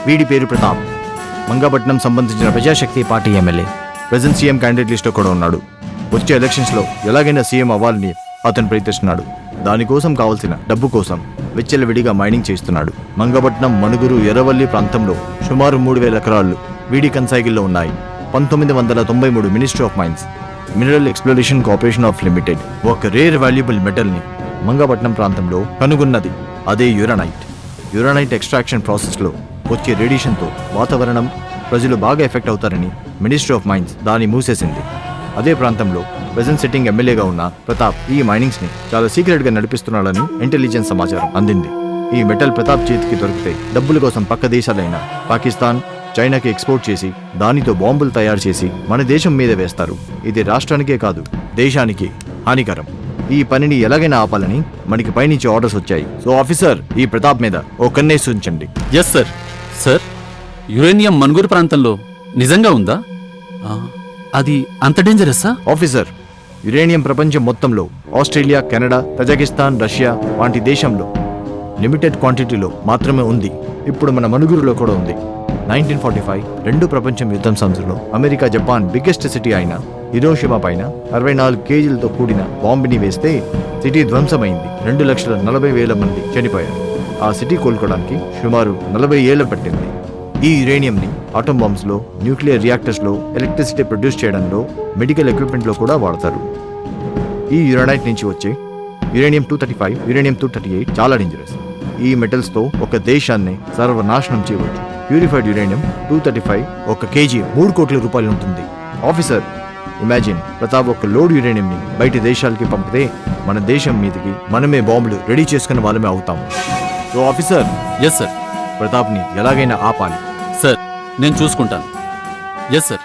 వీడి పేరు ప్రతాప్. మంగాపట్నం సంబంధించిన Prajashakti party MLA. Present CM candidate లిస్ట్లో కూడా ఉన్నాడు. వచ్చే ఎలక్షన్స్లో ఎలాగైనా సీఎం అవ్వాలని అతను ప్రయత్నిస్తున్నాడు. దానికోసం కావాల్సిన డబ్బు కోసం విచ్చలవిడిగా మైనింగ్ చేస్తున్నాడు. మంగపట్నం, మనుగురు, ఎర్రవల్లి ప్రాంతంలో సుమారు 3,000 ఎకరాలు వీడి కన్సాగిల్లో ఉన్నాయి. 1993 ministry of mines, mineral exploration corporation of limited ఒక రేర్ వాల్యుబుల్ మెటల్ని మంగపట్నం ప్రాంతంలో కనుగొన్నది. అదే యురానైట్. యురానైట్ ఎక్స్ట్రాక్షన్ ప్రాసెస్లో వచ్చే రేడియేషన్తో వాతావరణం, ప్రజలు బాగా ఎఫెక్ట్ అవుతారని మినిస్ట్రీ ఆఫ్ మైన్స్ దాన్ని మూసేసింది. అదే ప్రాంతంలో ప్రెజెంట్ సిట్టింగ్ ఎమ్మెల్యేగా ఉన్న ప్రతాప్ ఈ మైనింగ్స్ ని చాలా సీక్రెట్ గా నడిపిస్తున్నాడని ఇంటెలిజెన్స్ సమాచారం అందింది. ఈ మెటల్ ప్రతాప్ చేతికి దొరికితే డబ్బుల కోసం పక్క దేశాలైన పాకిస్తాన్, చైనాకి ఎక్స్పోర్ట్ చేసి దానితో బాంబులు తయారు చేసి మన దేశం మీద వేస్తారు. ఇది రాష్ట్రానికే కాదు, దేశానికి హానికరం. ఈ పనిని ఎలాగైనా ఆపాలని మనకి పైనుంచి ఆర్డర్స్ వచ్చాయి. సో ఆఫీసర్, ఈ ప్రతాప్ మీద ఓ కన్నేసి ఉంచండి. Yes sir. Sir, uranium Manguru ప్రాంతంలో నిజంగా ఉందా? అది అంత డేంజరస్సా? ఆఫీసర్, యురేనియం ప్రపంచం మొత్తంలో ఆస్ట్రేలియా, కెనడా, కజకిస్తాన్, రష్యా వంటి దేశంలో లిమిటెడ్ క్వాంటిటీలో మాత్రమే ఉంది. ఇప్పుడు మన మనుగురులో కూడా ఉంది. 1945 రెండో ప్రపంచం యుద్ధం సమయంలో అమెరికా, జపాన్ బిగ్గెస్ట్ సిటీ అయిన హిరోషిమా పైన 64 కేజీలతో కూడిన బాంబుని వేస్తే సిటీ ధ్వంసమైంది. 2,40,000 మంది చనిపోయారు. ఆ సిటీ కోలుకోవడానికి సుమారు 40 ఏళ్లు పట్టింది. ఈ యురేనియంని ఆటం బాంబ్స్లో, న్యూక్లియర్ రియాక్టర్స్లో, ఎలక్ట్రిసిటీ ప్రొడ్యూస్ చేయడంలో, మెడికల్ ఎక్విప్మెంట్లో కూడా వాడతారు. ఈ యురానైట్ నుంచి వచ్చే యురేనియం 235, యురేనియం 238 చాలా డేంజరస్. ఈ మెటల్స్తో ఒక దేశాన్ని సర్వనాశనం చేయవచ్చు. ప్యూరిఫైడ్ యురేనియం 235 1 కేజీ 3 కోట్ల రూపాయలు ఉంటుంది. ఆఫీసర్, ఇమాజిన్ ప్రతాప్ ఒక లోడ్ యురేనియంని బయట దేశాలకి పంపితే మన దేశం మీదకి మనమే బాంబులు రెడీ చేసుకున్న వాళ్ళమే అవుతాము. So officer, yes sir. ప్రతాప్ని ఎలాగైనా ఆపాలి. సార్, నేను చూసుకుంటాను. Yes sir.